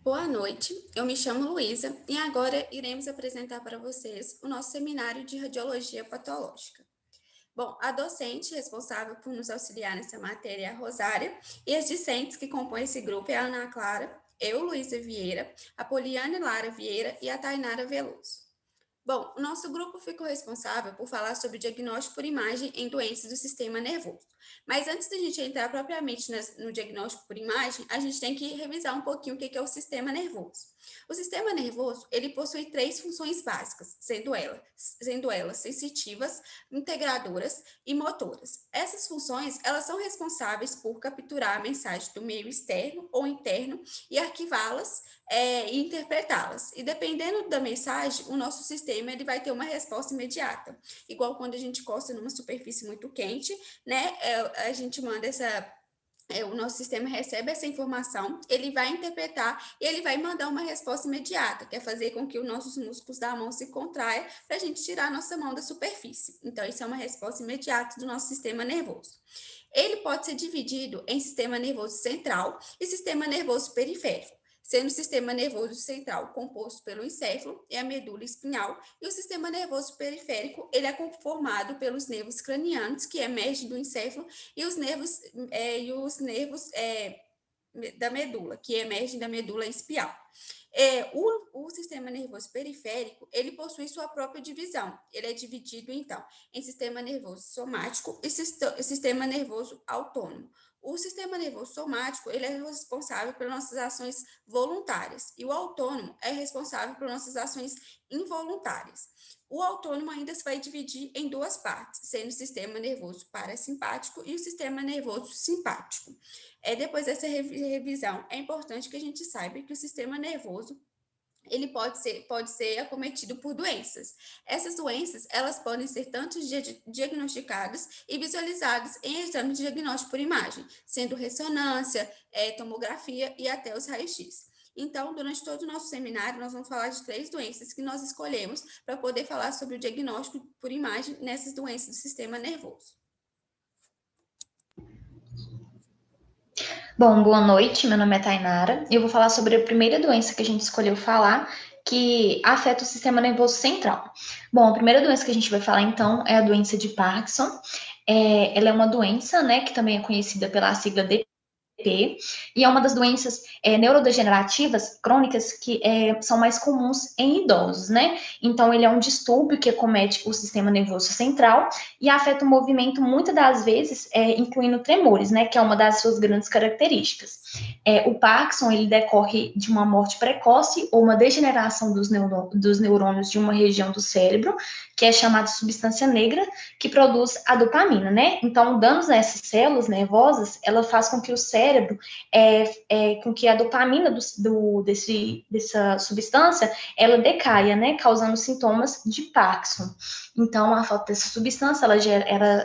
Boa noite, eu me chamo Luísa e agora iremos apresentar para vocês o nosso seminário de radiologia patológica. Bom, a docente responsável por nos auxiliar nessa matéria é a Rosária e as discentes que compõem esse grupo é a Ana Clara, eu, Luísa Vieira, a Poliane Lara Vieira e a Tainara Veloso. Bom, o nosso grupo ficou responsável por falar sobre o diagnóstico por imagem em doenças do sistema nervoso. Mas antes da gente entrar propriamente no diagnóstico por imagem, a gente tem que revisar um pouquinho o que é o sistema nervoso. O sistema nervoso, ele possui três funções básicas, sendo elas sensitivas, integradoras e motoras. Essas funções, elas são responsáveis por capturar a mensagem do meio externo ou interno e arquivá-las e interpretá-las. E dependendo da mensagem, o nosso sistema ele vai ter uma resposta imediata. Igual quando a gente encosta numa superfície muito quente, né? A gente manda o nosso sistema recebe essa informação, ele vai interpretar e ele vai mandar uma resposta imediata, que é fazer com que os nossos músculos da mão se contraiam para a gente tirar a nossa mão da superfície. Então, isso é uma resposta imediata do nosso sistema nervoso. Ele pode ser dividido em sistema nervoso central e sistema nervoso periférico, sendo o sistema nervoso central composto pelo encéfalo e a medula espinhal, e o sistema nervoso periférico ele é conformado pelos nervos cranianos, que emergem do encéfalo, e os nervos da medula, que emergem da medula espial. O sistema nervoso periférico, ele possui sua própria divisão. Ele é dividido, então, em sistema nervoso somático e sistema nervoso autônomo. O sistema nervoso somático, ele é responsável pelas nossas ações voluntárias, e o autônomo é responsável pelas nossas ações involuntárias. O autônomo ainda se vai dividir em duas partes, sendo o sistema nervoso parasimpático e o sistema nervoso simpático. Depois dessa revisão, é importante que a gente saiba que o sistema nervoso ele pode ser acometido por doenças. Essas doenças, elas podem ser tanto diagnosticadas e visualizadas em exames de diagnóstico por imagem, sendo ressonância, tomografia e até os raios-x. Então, durante todo o nosso seminário, nós vamos falar de três doenças que nós escolhemos para poder falar sobre o diagnóstico por imagem nessas doenças do sistema nervoso. Bom, boa noite, meu nome é Tainara e eu vou falar sobre a primeira doença que a gente escolheu falar, que afeta o sistema nervoso central. Bom, a primeira doença que a gente vai falar, então, é a doença de Parkinson. Ela é uma doença, né, que também é conhecida pela sigla DP, e é uma das doenças neurodegenerativas crônicas que são mais comuns em idosos, né? Então, ele é um distúrbio que acomete o sistema nervoso central e afeta o movimento muitas das vezes, incluindo tremores, né? Que é uma das suas grandes características. O Parkinson, ele decorre de uma morte precoce ou uma degeneração dos neurônios de uma região do cérebro, que é chamada substância negra, que produz a dopamina, né? Então, danos nessas células nervosas, ela faz com que o cérebro, com que a dopamina dessa substância, ela decaia, né? Causando sintomas de Parkinson. Então, a falta dessa substância, ela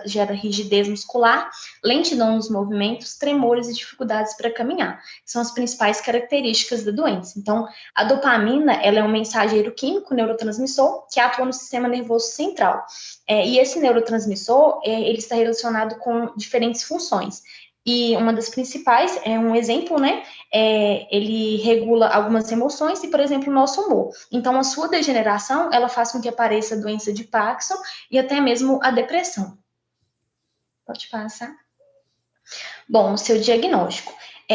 gera rigidez muscular, lentidão nos movimentos, tremores e dificuldades para caminhar. São as principais características da doença. Então, a dopamina, ela é um mensageiro químico neurotransmissor que atua no sistema nervoso central. E esse neurotransmissor, ele está relacionado com diferentes funções. E uma das principais, um exemplo, né? Ele regula algumas emoções e, por exemplo, o nosso humor. Então, a sua degeneração, ela faz com que apareça a doença de Parkinson e até mesmo a depressão. Pode passar. Bom, o seu diagnóstico.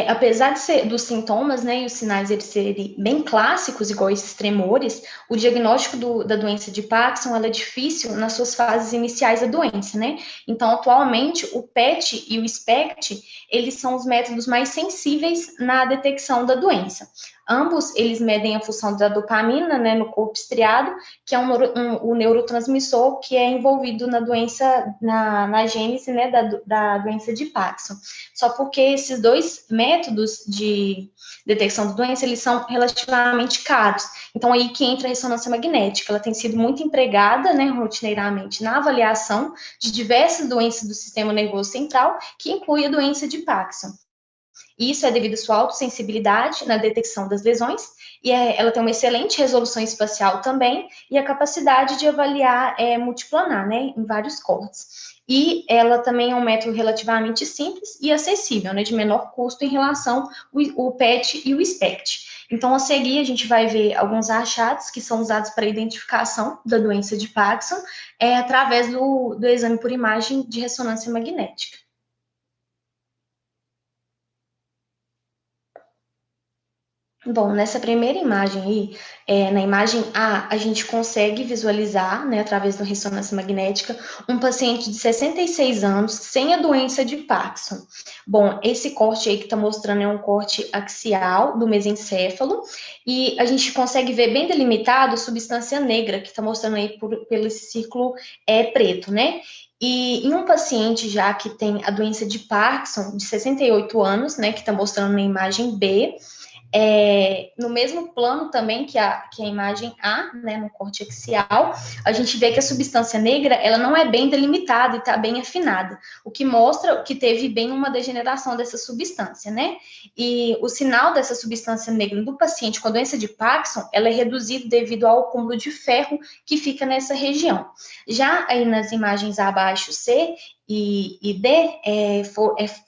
Apesar dos sintomas, né, e os sinais eles serem bem clássicos, igual esses tremores, o diagnóstico da doença de Parkinson ela é difícil nas suas fases iniciais da doença, né? Então, atualmente, o PET e o SPECT, eles são os métodos mais sensíveis na detecção da doença. Ambos, eles medem a função da dopamina, né, no corpo estriado, que é o neurotransmissor que é envolvido na doença, na gênese, né, da doença de Parkinson. Só porque esses dois métodos de detecção da doença, eles são relativamente caros. Então, aí que entra a ressonância magnética. Ela tem sido muito empregada, né, rotineiramente na avaliação de diversas doenças do sistema nervoso central, que inclui a doença de Parkinson. E isso é devido à sua autossensibilidade na detecção das lesões, e ela tem uma excelente resolução espacial também, e a capacidade de avaliar multiplanar, né, em vários cortes. E ela também é um método relativamente simples e acessível, né, de menor custo em relação ao PET e o SPECT. Então, a seguir, a gente vai ver alguns achados que são usados para a identificação da doença de Parkinson através do exame por imagem de ressonância magnética. Bom, nessa primeira imagem aí, na imagem A, a gente consegue visualizar, né, através da ressonância magnética, um paciente de 66 anos sem a doença de Parkinson. Bom, esse corte aí que está mostrando é um corte axial do mesencéfalo, e a gente consegue ver bem delimitado a substância negra, que está mostrando aí pelo esse círculo preto, né? E em um paciente já que tem a doença de Parkinson, de 68 anos, né, que está mostrando na imagem B, no mesmo plano também que a imagem A, né, no corte axial, a gente vê que a substância negra ela não é bem delimitada e está bem afinada, o que mostra que teve bem uma degeneração dessa substância, né? E o sinal dessa substância negra do paciente com a doença de Parkinson, ela é reduzido devido ao acúmulo de ferro que fica nessa região. Já aí nas imagens abaixo, C e D,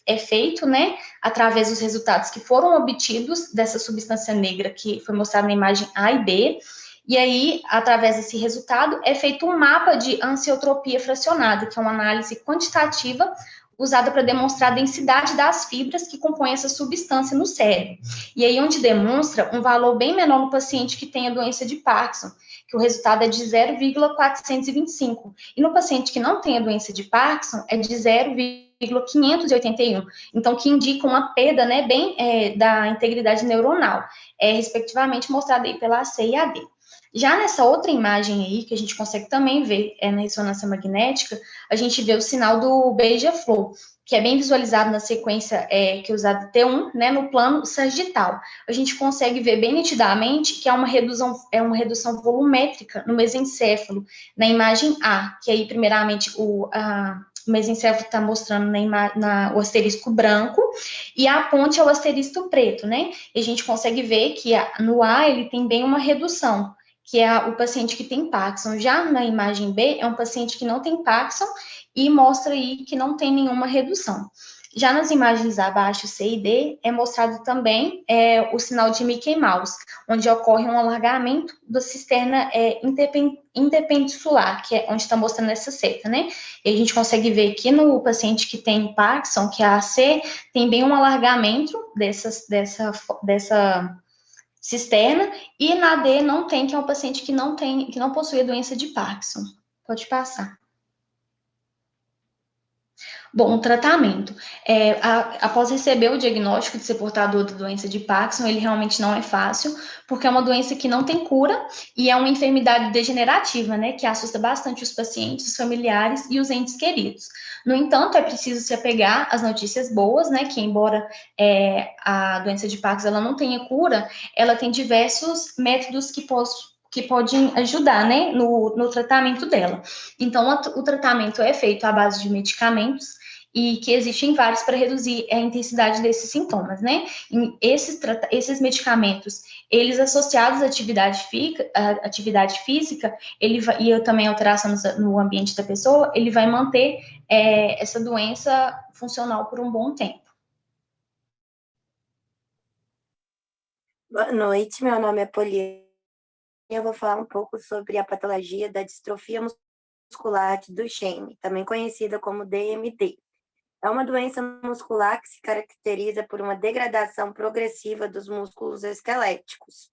é feito, né, através dos resultados que foram obtidos dessa substância negra que foi mostrada na imagem A e B, e aí, através desse resultado, é feito um mapa de anciotropia fracionada, que é uma análise quantitativa usada para demonstrar a densidade das fibras que compõem essa substância no cérebro. E aí, onde demonstra um valor bem menor no paciente que tem a doença de Parkinson, que o resultado é de 0,425. E no paciente que não tem a doença de Parkinson, é de 0,581. Então, que indica uma perda, né, bem da integridade neuronal, respectivamente mostrada aí pela AC e AD. Já nessa outra imagem aí, que a gente consegue também ver na ressonância magnética, a gente vê o sinal do beija-flor, que é bem visualizado na sequência que é usada T1, né, no plano sagital. A gente consegue ver bem nitidamente que há uma redução volumétrica no mesencéfalo, na imagem A, que aí, primeiramente, o mesencéfalo está mostrando o asterisco branco, e a ponte é o asterisco preto, né? E a gente consegue ver que no A ele tem bem uma redução, que é o paciente que tem Parkinson. Já na imagem B, é um paciente que não tem Parkinson e mostra aí que não tem nenhuma redução. Já nas imagens abaixo, C e D, é mostrado também o sinal de Mickey Mouse, onde ocorre um alargamento da cisterna interpendicular, que é onde está mostrando essa seta, né? E a gente consegue ver que no paciente que tem Parkinson, que é a AC, tem bem um alargamento dessa cisterna, e na D não tem, que é um paciente que não possui a doença de Parkinson. Pode passar. Bom, o tratamento. Após receber o diagnóstico de ser portador da doença de Parkinson, ele realmente não é fácil, porque é uma doença que não tem cura e é uma enfermidade degenerativa, né, que assusta bastante os pacientes, os familiares e os entes queridos. No entanto, é preciso se apegar às notícias boas, né, que embora a doença de Parkinson ela não tenha cura, ela tem diversos métodos que podem ajudar, né, no tratamento dela. Então, o tratamento é feito à base de medicamentos, e que existem vários para reduzir a intensidade desses sintomas, né? E esses medicamentos, eles associados à atividade física, e também alteração no ambiente da pessoa, ele vai manter essa doença funcional por um bom tempo. Boa noite, meu nome é Poliana. Eu vou falar um pouco sobre a patologia da distrofia muscular de Duchenne, também conhecida como DMD. É uma doença muscular que se caracteriza por uma degradação progressiva dos músculos esqueléticos,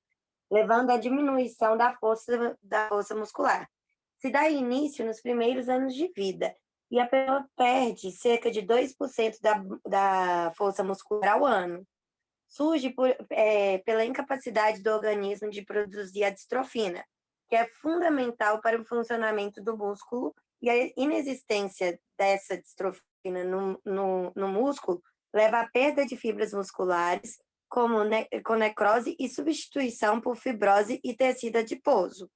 levando à diminuição da força muscular. Se dá início nos primeiros anos de vida, e a pessoa perde cerca de 2% da força muscular ao ano. Surge pela incapacidade do organismo de produzir a distrofina, que é fundamental para o funcionamento do músculo, e a inexistência dessa distrofina no músculo leva à perda de fibras musculares, com necrose e substituição por fibrose e tecido adiposo.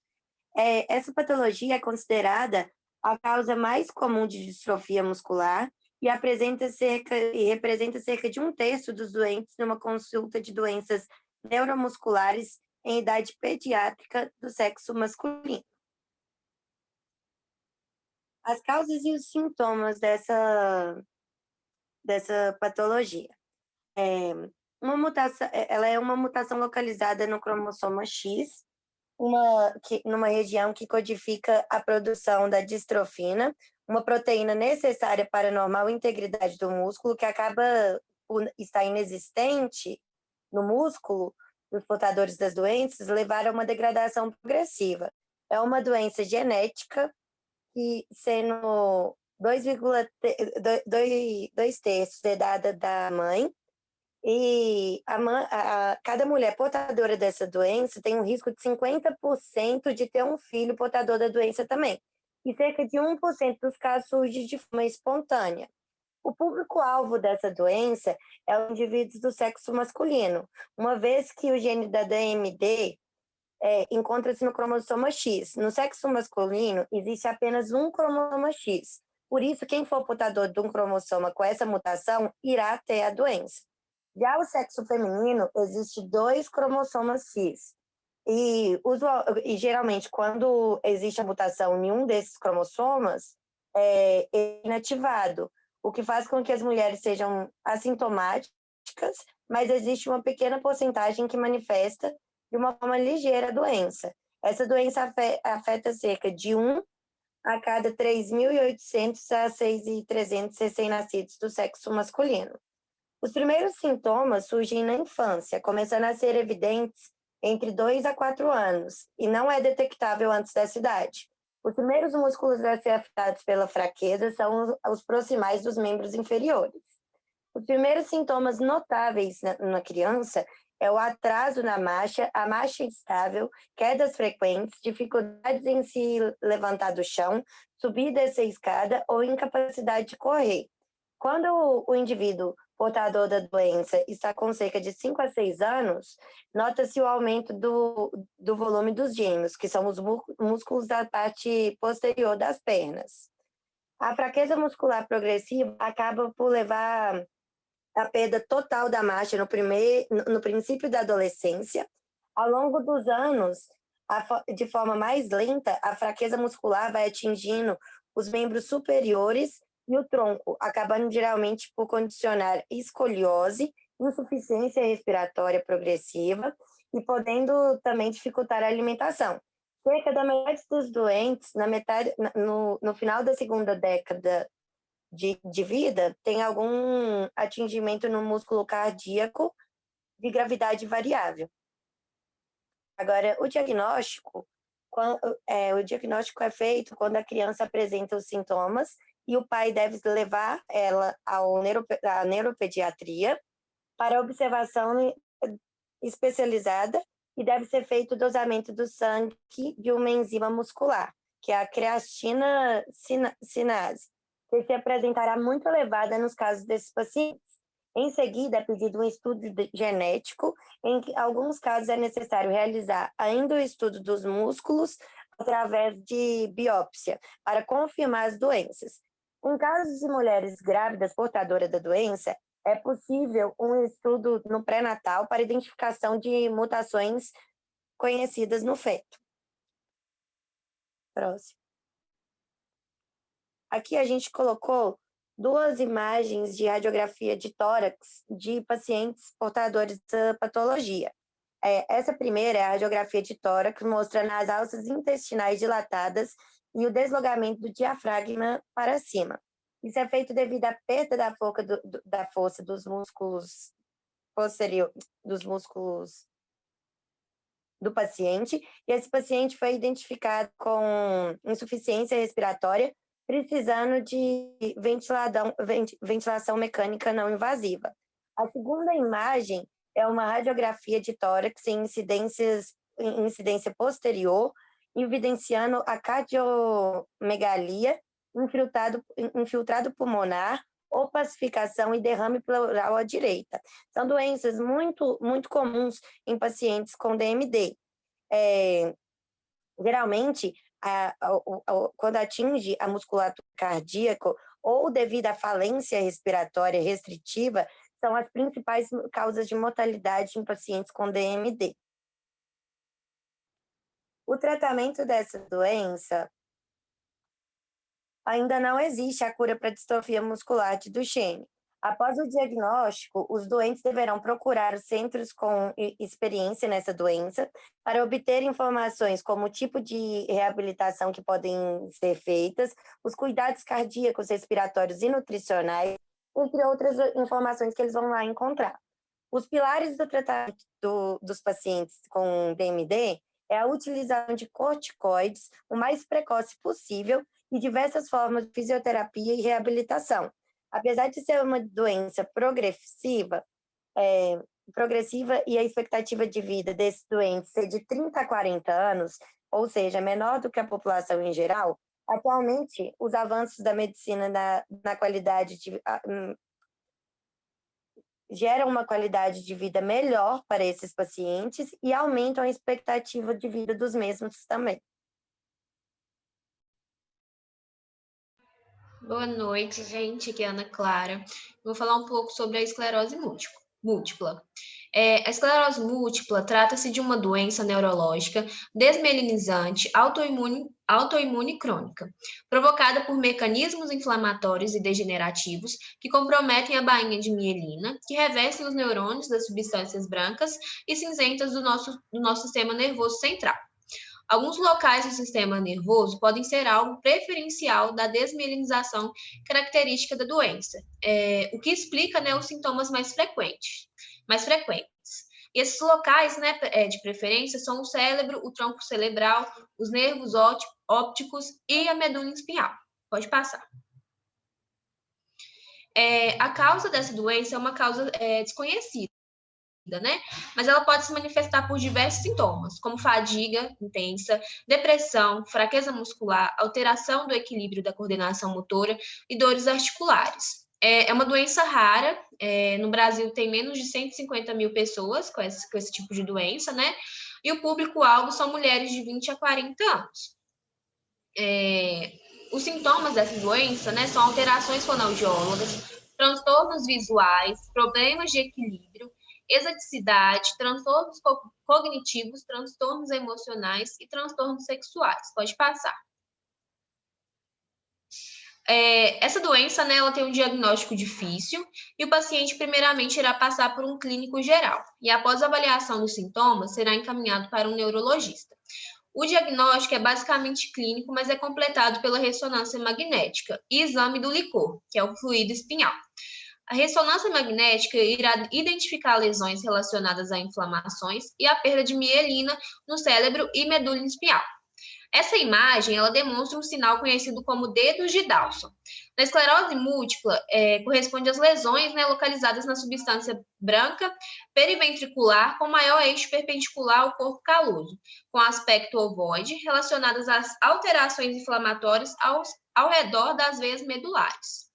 Essa patologia é considerada a causa mais comum de distrofia muscular e representa cerca de 1/3 dos doentes numa consulta de doenças neuromusculares em idade pediátrica do sexo masculino. As causas e os sintomas dessa patologia. Ela é uma mutação localizada no cromossoma X, numa região que codifica a produção da distrofina, uma proteína necessária para a normal integridade do músculo, que acaba por estar inexistente no músculo dos portadores das doenças, levar a uma degradação progressiva. É uma doença genética que, sendo 2,2 herdada da mãe, e cada mulher portadora dessa doença tem um risco de 50% de ter um filho portador da doença também. E cerca de 1% dos casos surge de forma espontânea. O público-alvo dessa doença é os indivíduos do sexo masculino, uma vez que o gene da DMD encontra-se no cromossoma X. No sexo masculino, existe apenas um cromossoma X. Por isso, quem for portador de um cromossoma com essa mutação irá ter a doença. Já o sexo feminino, existe 2 cromossomas X. E geralmente, quando existe a mutação em um desses cromossomas, é inativado, o que faz com que as mulheres sejam assintomáticas, mas existe uma pequena porcentagem que manifesta de uma forma ligeira a doença. Essa doença afeta cerca de 1 a cada 3.800 a 6.300 recém-nascidos do sexo masculino. Os primeiros sintomas surgem na infância, começando a ser evidentes entre 2 a 4 anos, e não é detectável antes dessa idade. Os primeiros músculos a ser afetados pela fraqueza são os proximais dos membros inferiores. Os primeiros sintomas notáveis na criança é o atraso na marcha, a marcha instável, quedas frequentes, dificuldades em se levantar do chão, subir e descer escada ou incapacidade de correr. Quando o indivíduo portador da doença está com cerca de 5 a 6 anos, nota-se o aumento do volume dos gêmeos, que são os músculos da parte posterior das pernas. A fraqueza muscular progressiva acaba por levar à perda total da marcha no princípio da adolescência. Ao longo dos anos, de forma mais lenta, a fraqueza muscular vai atingindo os membros superiores e o tronco, acabando geralmente por condicionar escoliose, insuficiência respiratória progressiva e podendo também dificultar a alimentação. Cerca da metade dos doentes, no final da segunda década de vida, tem algum atingimento no músculo cardíaco de gravidade variável. Agora, o diagnóstico é feito quando a criança apresenta os sintomas e o pai deve levar ela à neuropediatria para observação especializada e deve ser feito o dosamento do sangue de uma enzima muscular, que é a creatina sinase, que se apresentará muito elevada nos casos desses pacientes. Em seguida, é pedido um estudo genético, em que, em alguns casos, é necessário realizar ainda o estudo dos músculos através de biópsia, para confirmar as doenças. Em casos de mulheres grávidas portadoras da doença, é possível um estudo no pré-natal para identificação de mutações conhecidas no feto. Próximo. Aqui a gente colocou 2 imagens de radiografia de tórax de pacientes portadores da patologia. Essa primeira é a radiografia de tórax, mostrando as alças intestinais dilatadas e o deslocamento do diafragma para cima. Isso é feito devido à perda da força dos músculos do paciente, e esse paciente foi identificado com insuficiência respiratória, precisando de ventilação mecânica não invasiva. A segunda imagem é uma radiografia de tórax em incidência posterior, evidenciando a cardiomegalia, infiltrado pulmonar, opacificação e derrame pleural à direita. São doenças muito, muito comuns em pacientes com DMD. Geralmente, quando atinge a musculatura cardíaca ou devido à falência respiratória restritiva, são as principais causas de mortalidade em pacientes com DMD. O tratamento dessa doença ainda não existe a cura para a distrofia muscular de Duchenne. Após o diagnóstico, os doentes deverão procurar os centros com experiência nessa doença para obter informações como o tipo de reabilitação que podem ser feitas, os cuidados cardíacos, respiratórios e nutricionais, entre outras informações que eles vão lá encontrar. Os pilares do tratamento dos pacientes com DMD é a utilização de corticoides o mais precoce possível e diversas formas de fisioterapia e reabilitação. Apesar de ser uma doença progressiva e a expectativa de vida desses doentes ser de 30 a 40 anos, ou seja, menor do que a população em geral, atualmente os avanços da medicina na qualidade geram uma qualidade de vida melhor para esses pacientes e aumentam a expectativa de vida dos mesmos também. Boa noite, gente. Aqui é a Ana Clara. Vou falar um pouco sobre a esclerose múltipla. A esclerose múltipla trata-se de uma doença neurológica desmielinizante autoimune crônica, provocada por mecanismos inflamatórios e degenerativos que comprometem a bainha de mielina, que revestem os neurônios das substâncias brancas e cinzentas do nosso sistema nervoso central. Alguns locais do sistema nervoso podem ser alvo preferencial da desmielinização característica da doença, o que explica, né, os sintomas mais frequentes. E esses locais, né, de preferência são o cérebro, o tronco cerebral, os nervos ópticos e a medula espinhal. Pode passar. A causa dessa doença é uma causa desconhecida, né? Mas ela pode se manifestar por diversos sintomas, como fadiga intensa, depressão, fraqueza muscular, alteração do equilíbrio da coordenação motora e dores articulares. É uma doença rara, no Brasil tem menos de 150 mil pessoas com esse tipo de doença, né? E o público-alvo são mulheres de 20 a 40 anos. Os sintomas dessa doença, né, são alterações fonoaudiólogas, transtornos visuais, problemas de equilíbrio, exaticidade, transtornos cognitivos, transtornos emocionais e transtornos sexuais. Pode passar. Essa doença, né, ela tem um diagnóstico difícil e o paciente primeiramente irá passar por um clínico geral e após a avaliação dos sintomas será encaminhado para um neurologista. O diagnóstico é basicamente clínico, mas é completado pela ressonância magnética e exame do licor, que é o fluido espinhal. A ressonância magnética irá identificar lesões relacionadas a inflamações e a perda de mielina no cérebro e medula espinhal. Essa imagem, ela demonstra um sinal conhecido como dedos de Dawson. Na esclerose múltipla, corresponde às lesões, né, localizadas na substância branca periventricular com maior eixo perpendicular ao corpo caloso, com aspecto ovoide, relacionadas às alterações inflamatórias ao redor das veias medulares.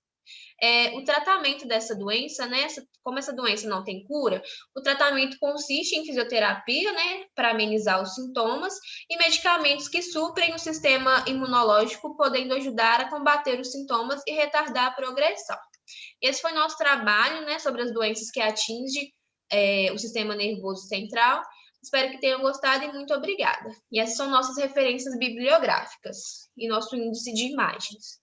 O tratamento dessa doença, né, como essa doença não tem cura, o tratamento consiste em fisioterapia, né, para amenizar os sintomas e medicamentos que suprem o sistema imunológico, podendo ajudar a combater os sintomas e retardar a progressão. Esse foi nosso trabalho, né, sobre as doenças que atingem o sistema nervoso central. Espero que tenham gostado e muito obrigada. E essas são nossas referências bibliográficas e nosso índice de imagens.